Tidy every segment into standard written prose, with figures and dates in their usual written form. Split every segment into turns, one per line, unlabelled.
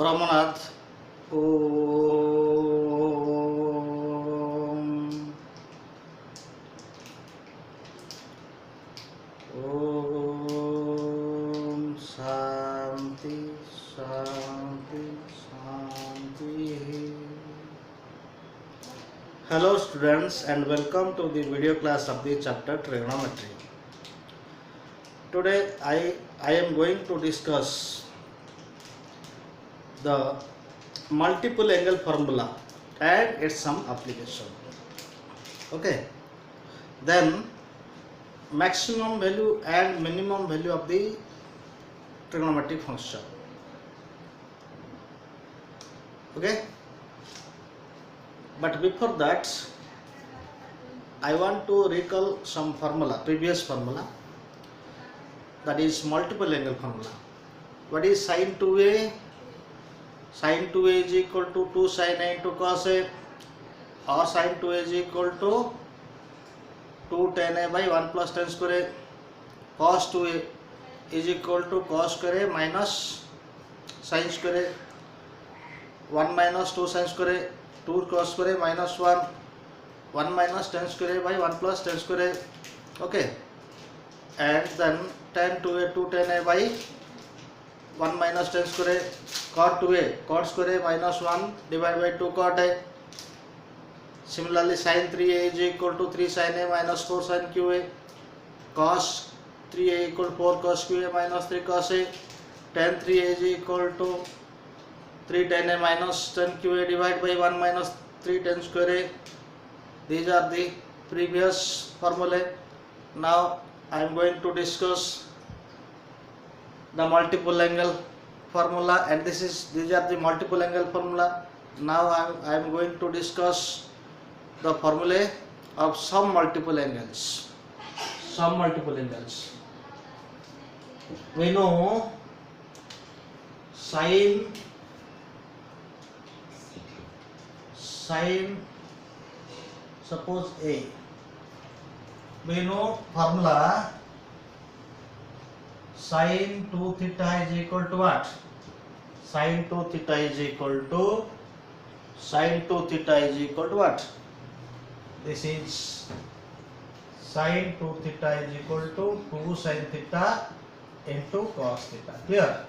Brahmanath. Om. Om Shanti Shanti Shanti. Hello students and welcome to the video class of the chapter trigonometry. Today I am going to discuss the multiple angle formula and its some application. Okay, then maximum value and minimum value of the trigonometric function. Okay, but before that I want to recall some formula, previous formula, that is multiple angle formula. What is sin 2a? Sin 2a is equal to 2 sin a into cos a, or sin 2a is equal to 2 tan a by 1 plus tan square a. Cos 2a is equal to cos square a minus sin square a. 1 minus 2 sin square a, 2 cos square a minus 1, 1 minus tan square a by 1 plus tan square a. Okay, and then tan 2a 2 tan a by 1 minus tan square a. Cot 2a cot square a minus 1 divided by 2 cot a. Similarly sin 3a is equal to 3 sin a minus 4 sin qa. Cos 3a equal to 4 cos qa minus 3 cos a. Tan 3a is equal to 3 tan a minus tan qa divided by 1 minus 3 tan square a. These are the previous formulae. Now I am going to discuss the multiple angle formula, and these are the multiple angle formula. Now I am going to discuss the formulae of some multiple angles. Some multiple angles. We know sin suppose A. We know formula sin 2 theta is equal to what? Sin 2 theta is equal to what? This is sin 2 theta is equal to 2 sin theta into cos theta. Clear?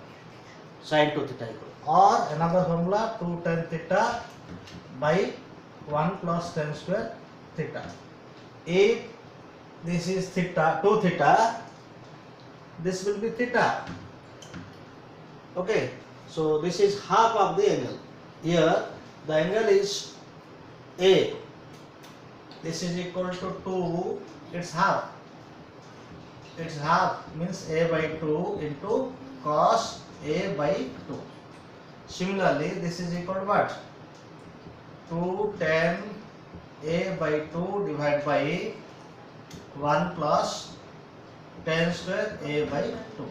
Sin 2 theta equal. Or another formula 2 tan theta by 1 plus tan square theta. If this is theta 2 theta, this will be theta. Okay, so this is half of the angle. Here the angle is A. This is equal to 2, it's half. It's half means A by 2 into cos A by 2. Similarly, this is equal to what? 2 tan A by 2 divided by 1 plus tan square A by 2.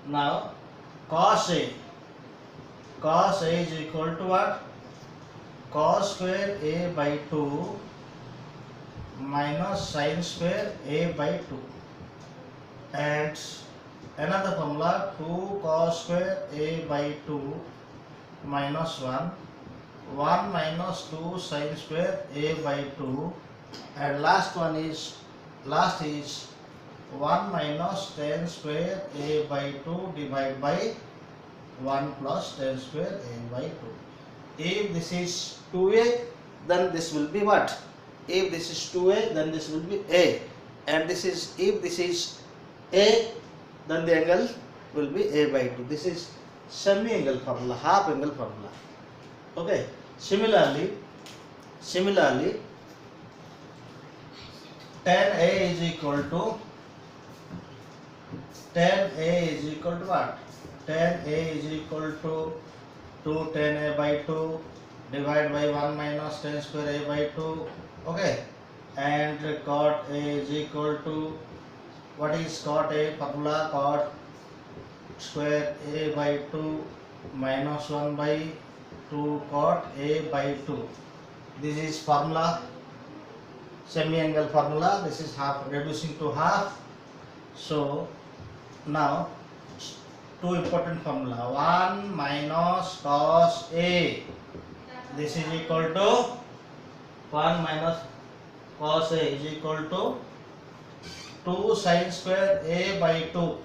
Now cos A is equal to what? Cos square A by 2 minus sin square A by 2. And another formula 2 cos square A by 2 minus 1 minus 2 sin square A by 2, and last is 1 minus tan square A by 2 divided by 1 plus tan square A by 2. If this is 2a, then this will be what? If this is 2a, then this will be a, and if this is a, then the angle will be a by 2. This is semi-angle formula, half angle formula. Okay. Similarly, tan A is equal to what? Tan A is equal to 2 tan A by 2 divided by 1 minus tan square A by 2. Okay, and cot A is equal to, what is cot A formula? Cot square A by 2 minus 1 by 2 cot A by 2. This is formula, semi-angle formula. This is half, reducing to half. So now two important formula. 1 minus cos A. This is equal to 1 minus cos A is equal to 2 sin square A by 2.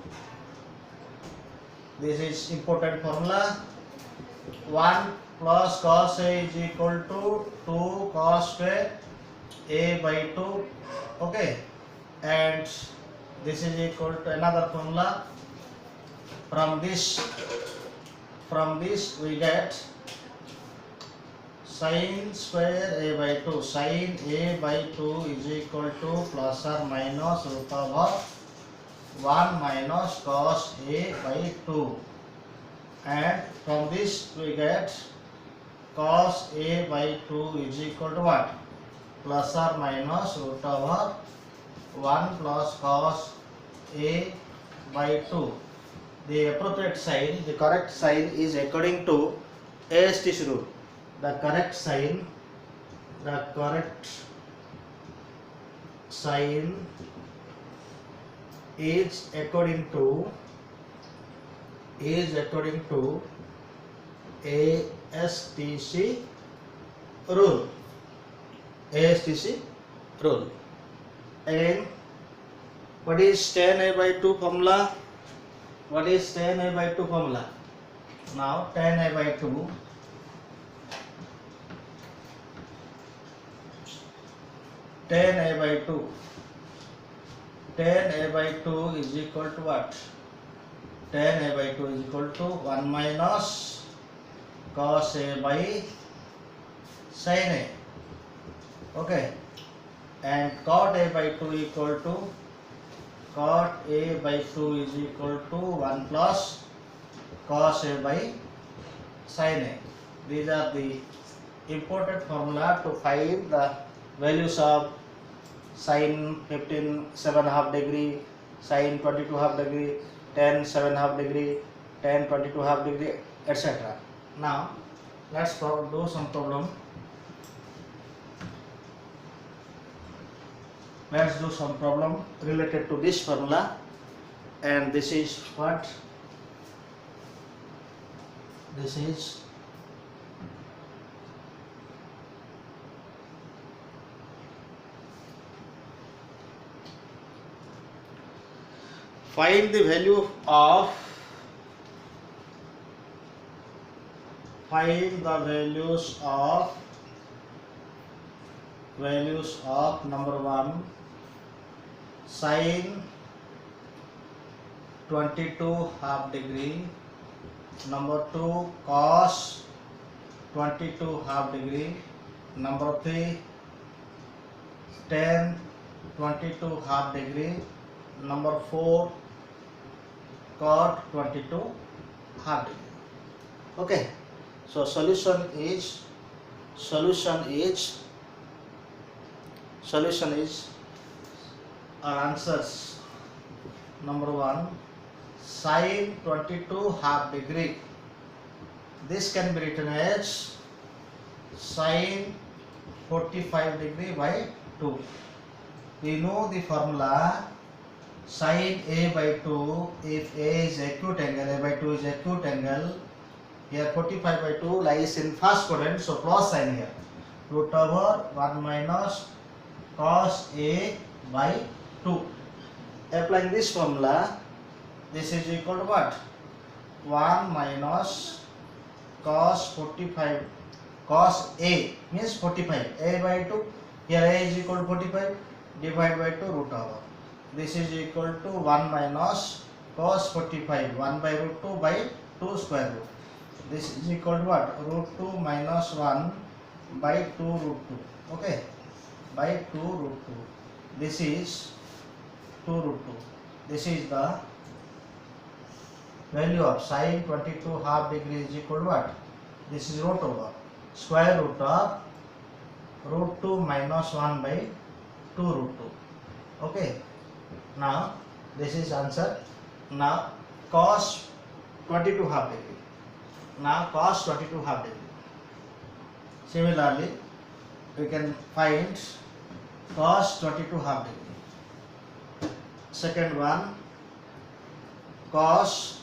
This is important formula. 1 plus cos A is equal to 2 cos square A by 2. Okay, and this is equal to another formula. From this we get sin square A by 2. Sin A by 2 is equal to plus or minus root over 1 minus cos A by 2. And from this we get cos A by 2 is equal to what? Plus or minus root over 1 plus cos A by 2. The appropriate sign, the correct sign is according to ASTC rule. The correct sign is according to ASTC rule. ASTC rule. Again, what is tan A by 2 formula? What is tan A by 2 formula? Now tan A by 2 is equal to what? Tan A by 2 is equal to 1 minus cos A by sin A. Okay, and cot A by 2 equal to cot A by 2 is equal to 1 plus cos A by sin A. These are the important formula to find the values of sin 15 7.5 degree, sin 22.5 degree, tan 7.5 degree, tan 22.5 degree, etc. Now let's do some problem. Let's do some problem related to this formula, and this is what? This is find the values of number 1 sin 22.5 degree, number 2 cos 22.5 degree, number 3 tan 22.5 degree, number 4 cot 22.5 degree. Okay, so solution is our answers. Number 1 sin 22.5 degree. This can be written as sin 45 degree by 2. We know the formula sin A by 2. If A is acute angle, A by 2 is acute angle. Here 45 by 2 lies in first quadrant, so plus sign here. Root over 1 minus cos A by 2. Applying this formula, this is equal to what? 1 minus cos 45, cos A means 45, A by 2, here A is equal to 45, divide by 2 root over. This is equal to 1 minus cos 45, 1 by root 2 by 2 square root. This is equal to what? Root 2 minus 1 by 2 root 2. Okay, by 2 root 2. This is 2 root 2. This is the value of sin 22.5 degree is equal to what? This is root over square root of root 2 minus 1 by 2 root 2. Okay, now this is answer. Now cos 22.5 degree. Now cos 22.5 degree. Similarly, we can find cos 22.5 degree. Second one, cos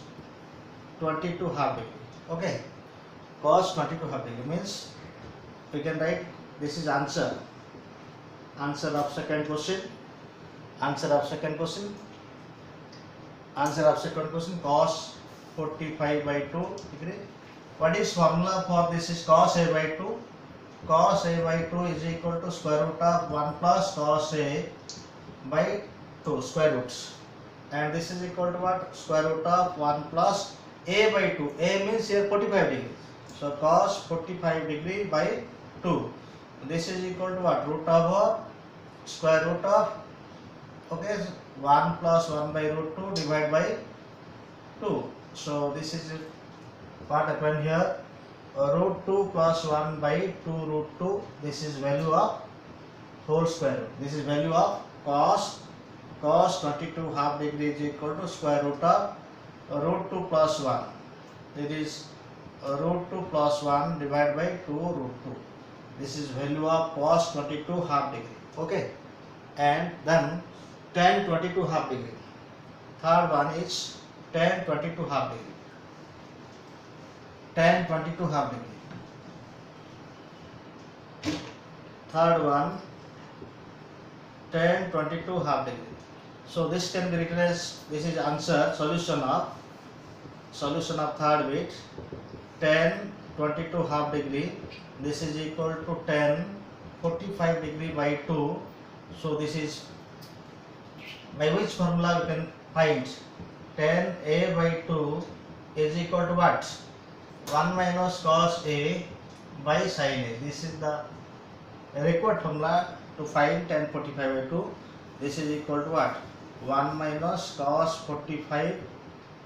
22 half degree. Okay, cos 22 half degree means we can write this is answer of second question. Answer of second question cos 45 by 2 degree. What is formula for this is cos a by 2. Cos a by 2 is equal to square root of 1 plus cos a by 2 square roots, and this is equal to what? Square root of 1 plus a by 2. A means here 45 degree, so cos 45 degree by 2. This is equal to what? Root of square root of, okay, 1 plus 1 by root 2 divided by 2. So this is what happened here. Root 2 plus 1 by 2 root 2. This is value of whole square root. This is value of cos 22 half degree is equal to square root of root 2 plus 1. It is root 2 plus 1 divided by 2 root 2. This is value of cos 22 half degree. Okay, and then tan 22 half degree. Third one is tan 22 half degree. Tan 22 half degree. Third one, tan 22 half degree. So this can be written as, this is answer, solution of third bit. Tan 22 half degree. This is equal to tan 45 degree by 2. So this is, by which formula we can find tan a by 2 is equal to what? 1 minus cos a by sin a. This is the required formula to find tan 45 by 2. This is equal to what? 1 minus cos 45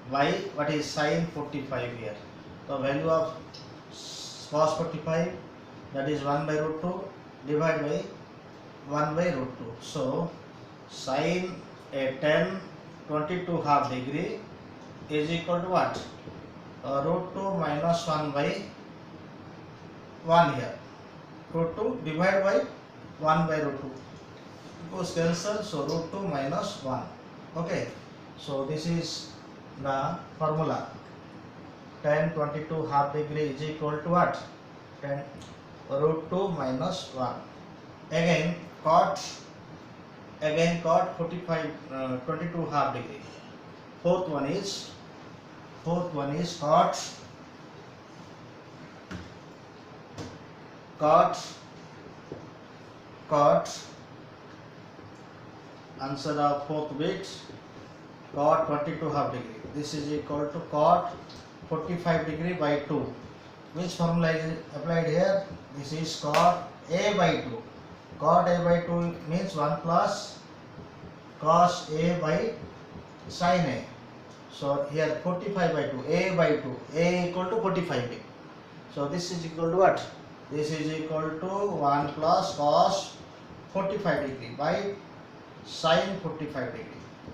by what is sin 45 here. The value of cos 45, that is 1 by root 2 divided by 1 by root 2. So sin a tan 22 half degree is equal to what? Root 2 minus 1 by 1 here. Root 2 divided by 1 by root 2. Goes cancel, so root 2 minus 1. Okay, so this is the formula. Tan 22 half degree is equal to what? Tan root 2 minus 1. Again cot 45 22 half degree. Fourth one is cot answer of fourth bit, cot 22 half degree. This is equal to cot 45 degree by 2. Which formula is applied here? This is cot a by 2. Cot a by 2 means 1 plus cos a by sin a. So here 45 by 2, a by 2, a equal to 45 degree. So this is equal to what? This is equal to 1 plus cos 45 degree by sin 45 degree,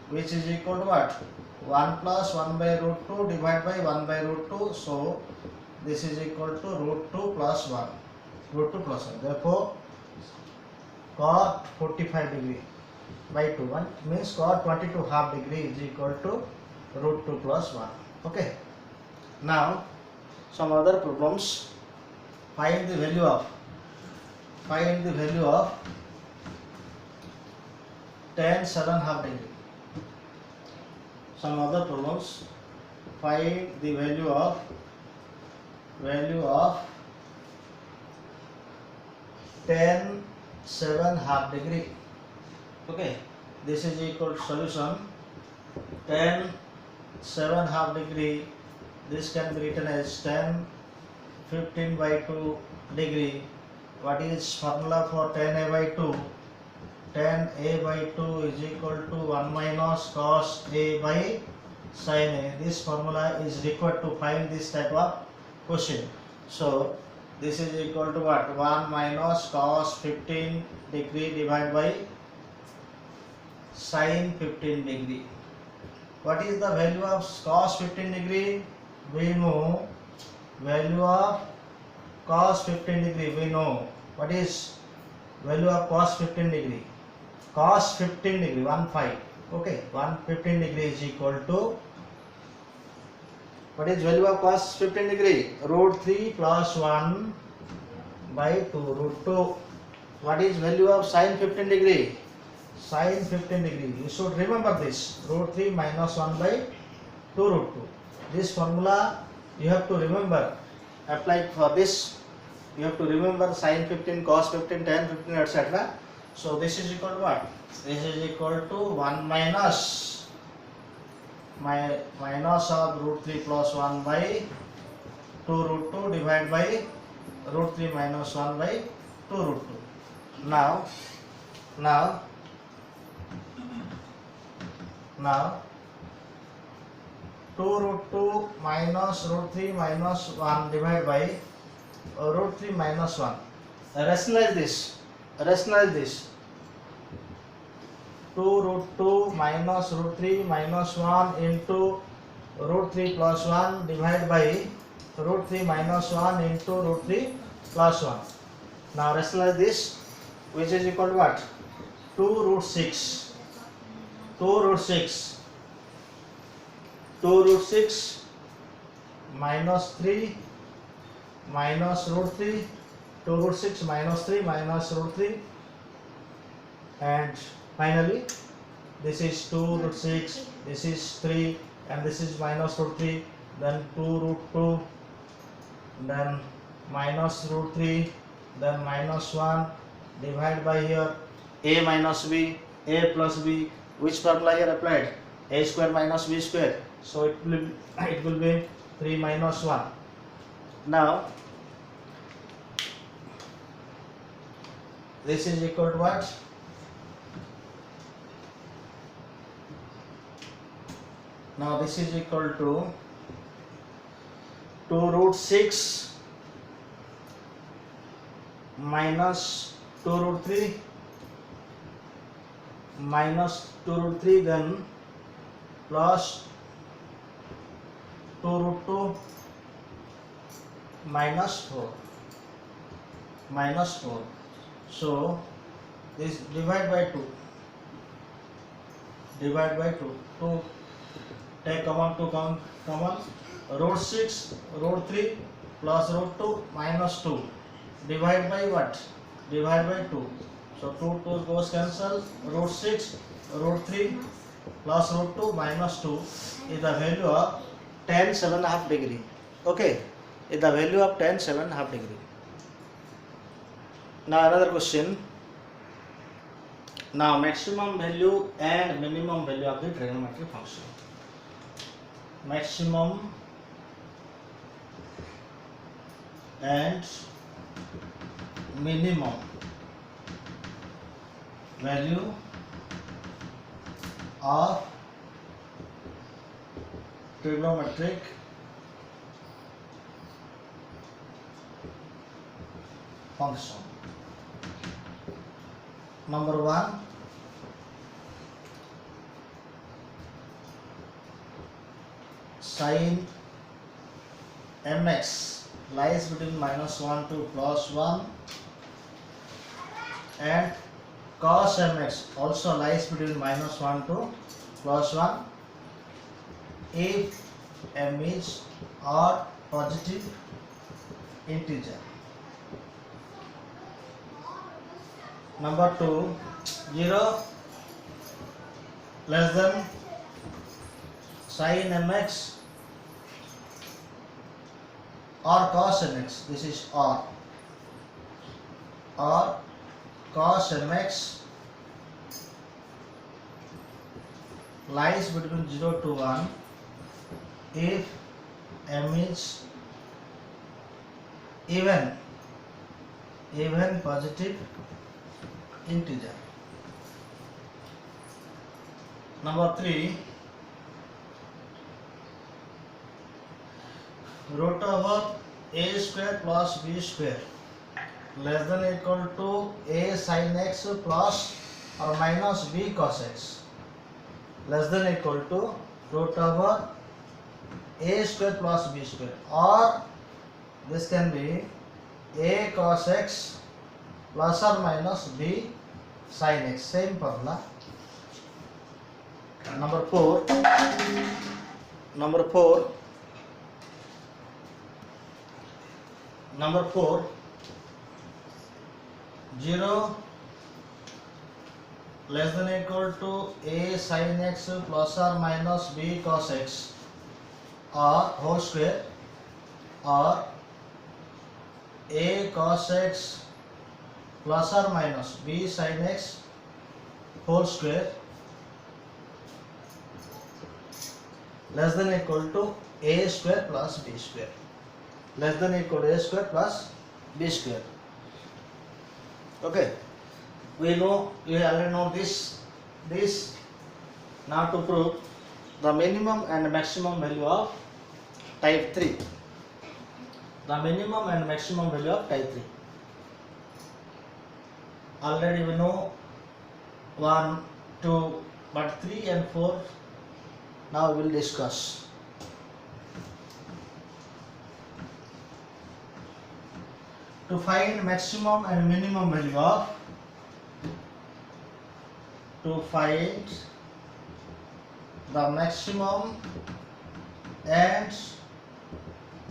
which is equal to what? 1 plus 1 by root 2 divided by 1 by root 2. So this is equal to root 2 plus 1. Root 2 plus 1. Therefore cot 45 degree by 2 1 means cot 22 half degree is equal to root 2 plus 1. Okay. Now some other problems. Find the value of tan 7 half degree. Some other problems. Find the value of tan 7 half degree. Okay, this is equal to solution. Tan 7 half degree, this can be written as tan 15 by 2 degree. What is formula for tan a by 2? Tan a by 2 is equal to 1 minus cos a by sin a. This formula is required to find this type of question. So this is equal to what? 1 minus cos 15 degree divided by sin 15 degree. What is the value of cos 15 degree? We know value of cos 15 degree. We know what is value of cos 15 degree. Cos 15 degree 1 5. Okay, 115 degree is equal to What is value of cos 15 degree? Root 3 plus 1 by 2 root 2. What is value of sin 15 degree? Sin 15 degree. You should remember this. Root 3 minus 1 by 2 root 2. This formula you have to remember. Applied for this, you have to remember sin 15, cos 15, tan 15, etc. So this is equal to what? This is equal to 1 minus of root 3 plus 1 by 2 root 2 divided by root 3 minus 1 by 2 root 2. Now 2 root 2 minus root 3 minus 1 divided by root 3 minus 1. Rationalize this. 2 root 2 minus root 3 minus 1 into root 3 plus 1 divided by root 3 minus 1 into root 3 plus 1. Now rationalize this, which is equal to what? 2 root 6 minus 3 minus root 3, 2 root 6 minus 3 minus root 3, and finally this is 2 root 6, this is 3, and this is minus root 3, then 2 root 2, then minus root 3, then minus 1 divided by here a minus b, a plus b. Which formula here applied? A square minus b square. So it will be 3 minus 1. Now this is equal to what? Now this is equal to 2 root 6 minus 2 root 3 minus 2 root 3, then plus 2 root 2 minus 4. So this divide by 2. 2 take common, 2 common, root 6 root 3 plus root 2 minus 2 divide by what? Divide by 2. So 2 goes cancel. Root 6 root 3 plus root 2 minus 2 is the value of tan 7.5 degree. Okay, is the value of tan 7.5 degree. Now another question. Now maximum value and minimum value of the trigonometric function. Maximum and minimum value of trigonometric function. Number 1, sin mx lies between minus 1 to plus 1, and cos mx also lies between minus 1 to plus 1 if m is odd positive integer. Number 2, 0 less than sin mx or cos mx. This is or cos mx lies between 0 to 1 if m is even positive integer. Number 3, root over a square plus b square less than or equal to a sin x plus or minus b cos x, less than or equal to root over a square plus b square, or this can be a cos x plus or minus b sin x, same formula. Number 4, Number 4, 0 less than equal to a sin x plus or minus b cos x or whole square, or a cos x plus or minus b sin x whole square less than equal to a square plus b square, less than equal to a square plus b square. Okay, we already know this. Now to prove the minimum and maximum value of type 3, the minimum and maximum value of type 3. Already we know 1, 2, but 3 and 4 now we will discuss. To find maximum and minimum value of, to find the maximum and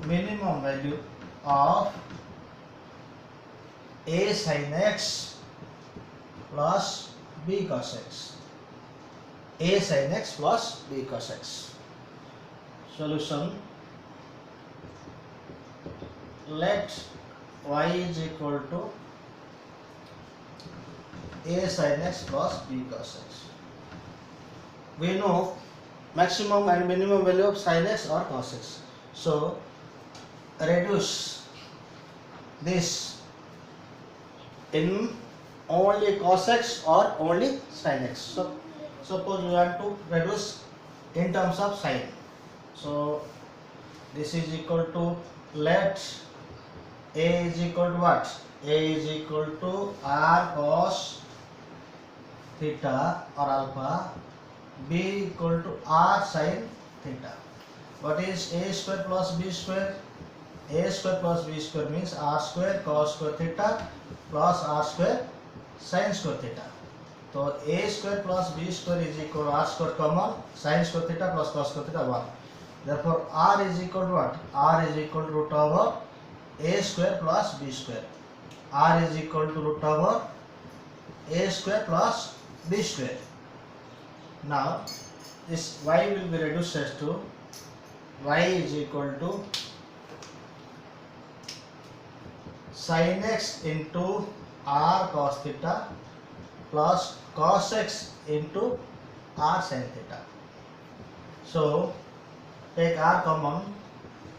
minimum value of a sin x plus b cos x, a sin x plus b cos x. Solution: let y is equal to a sin x plus b cos x. We know maximum and minimum value of sin x or cos x. So reduce this in only cos x or only sin x. So suppose we want to reduce in terms of sin. So this is equal to, let a is equal to what? A is equal to r cos theta or alpha, b equal to r sin theta. What is a square plus b square? A square plus b square means r square cos square theta plus r square sin square theta. So a square plus b square is equal to r square common, sin square theta plus cos square theta 1. Therefore r is equal to what? R is equal to root over a square plus b square. R is equal to root over a square plus b square. Now this y will be reduced as to y is equal to sin x into r cos theta plus cos x into r sin theta. So take r common.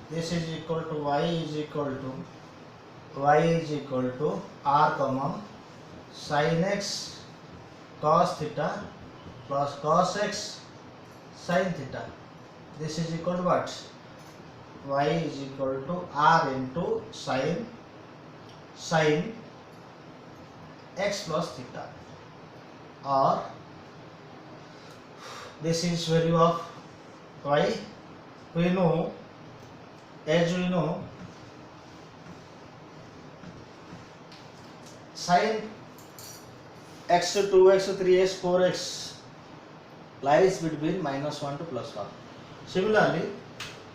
This is equal to y is equal to r common sin x cos theta plus cos x sin theta. This is equal to what? Y is equal to r into sin x plus theta, or this is value of y. We know, as we know, sin x, 2x, 3x, 4x lies between -1 to +1. Similarly,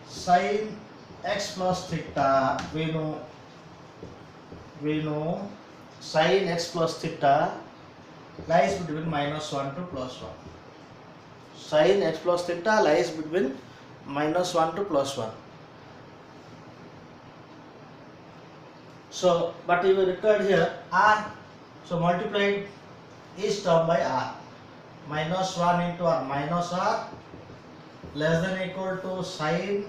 sin x plus theta, we know sin x plus theta lies between -1 to +1. Sin x plus theta lies between -1 to +1. So, but you will record here r. So multiply each term by r. -1 into r, minus r less than equal to sin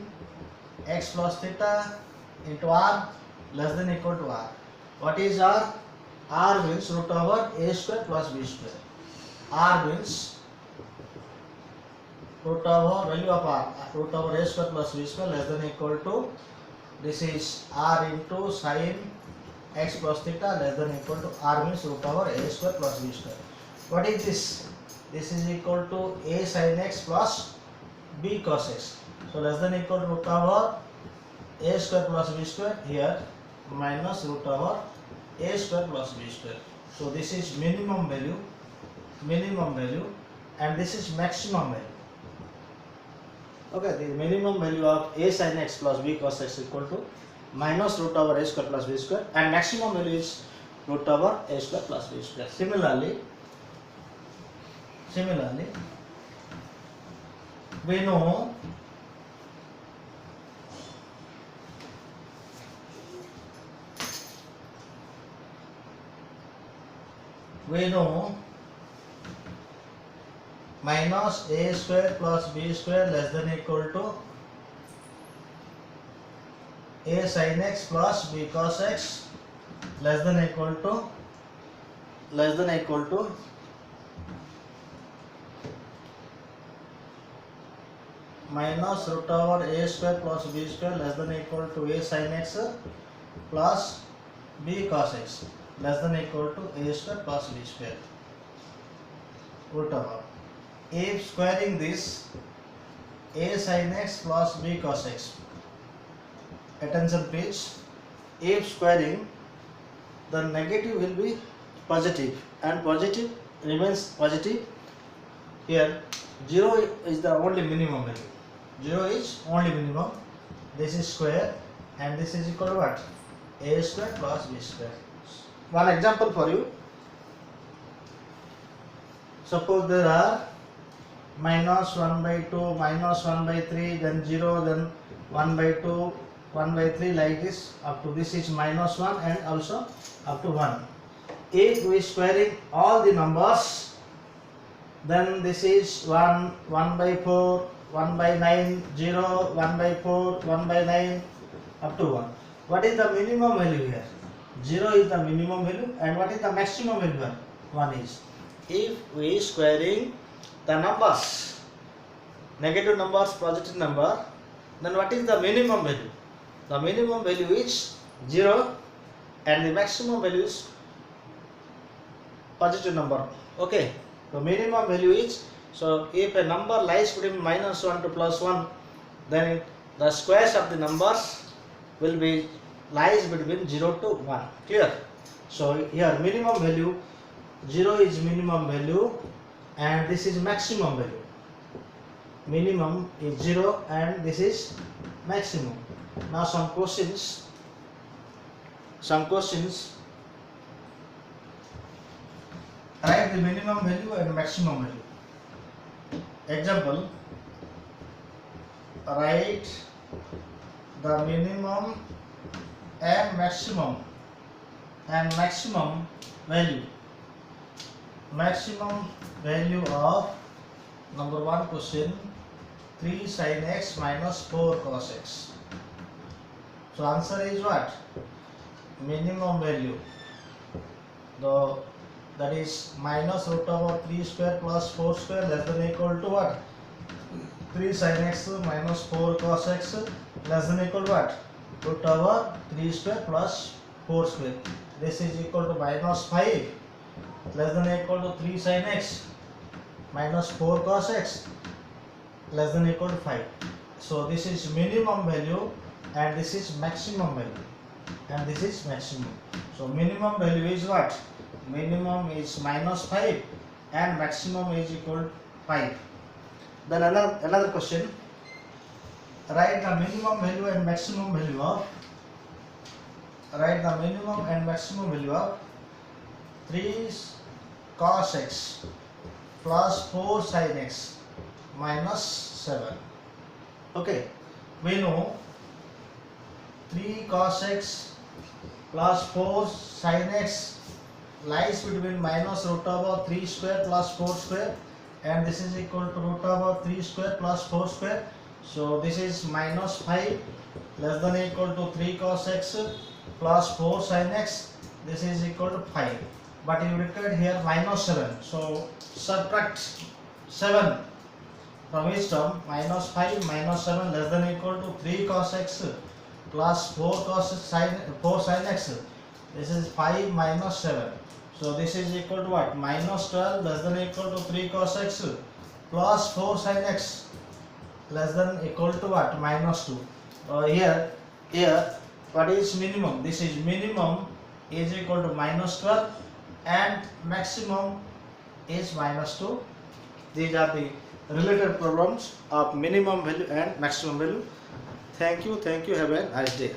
x plus theta into r less than equal to r. What is r? R means root over a square plus b square. R means root over value of r, root over a square plus b square less than equal to, this is r into sin x plus theta less than equal to r means root over a square plus b square. What is this? This is equal to a sin x plus b cos x. So less than equal to root over a square plus b square, here minus root over a square plus b square. So this is minimum value, and this is maximum value. Okay, the minimum value of a sin x plus b cos x equal to minus root over a square plus b square, and maximum value is root over a square plus b square. Similarly, we know minus a square plus b square less than equal to a sin x plus b cos x less than equal to minus root over a square plus b square less than equal to a sin x plus b cos x less than equal to a square plus b square root over. If squaring this, a sin x plus b cos x, attention please, if squaring, the negative will be positive and positive remains positive. Here 0 is the only minimum value. 0 is only minimum. This is square and this is equal to what? A square plus b square. One example for you. Suppose there are minus 1 by 2, minus 1 by 3, then 0, then 1 by 2, 1 by 3, like this, up to this is minus 1 and also up to 1. If we squaring all the numbers, then this is 1, 1 by 4, 1 by 9, 0, 1 by 4, 1 by 9, up to 1. What is the minimum value here? 0 is the minimum value, and what is the maximum value here? 1 is. If we squaring the numbers, negative numbers, positive number, then what is the minimum value? The minimum value is 0 and the maximum value is positive number. Okay, the minimum value is, so if a number lies between minus 1 to plus 1, then the squares of the numbers will be lies between 0 to 1. Clear? So here minimum value, 0 is minimum value and this is maximum value. Minimum is 0 and this is maximum. Now some questions. Write the minimum value and maximum value. Example, write the minimum and maximum value. Maximum value of number 1 question, 3 sin x minus 4 cos x. So answer is what? Minimum value, that is minus root over 3 square plus 4 square less than equal to what? 3 sin x minus 4 cos x less than equal to what? Root over 3 square plus 4 square. This is equal to minus 5 less than equal to 3 sin x minus 4 cos x less than equal to 5. So this is minimum value and this is maximum value and this is maximum. So minimum value is what? Minimum is minus 5 and maximum is equal to 5. Then another question. Write the minimum value and maximum value of 3 cos x plus 4 sin x minus 7. Okay, we know 3 cos x plus 4 sin x lies between minus root over 3 square plus 4 square and this is equal to root over 3 square plus 4 square. So this is minus 5 less than equal to 3 cos x plus 4 sin x. This is equal to 5. But you required here minus 7. So subtract 7 from each term. Minus 5 minus 7 less than equal to 3 cos x plus 4 sin x. This is 5 minus 7. So this is equal to what? Minus 12 less than equal to 3 cos x plus 4 sin x less than equal to what? Minus 2. Here what is minimum? This is minimum is equal to minus 12 and maximum is minus 2. These are the related problems of minimum value and maximum value. Thank you. Have a nice day.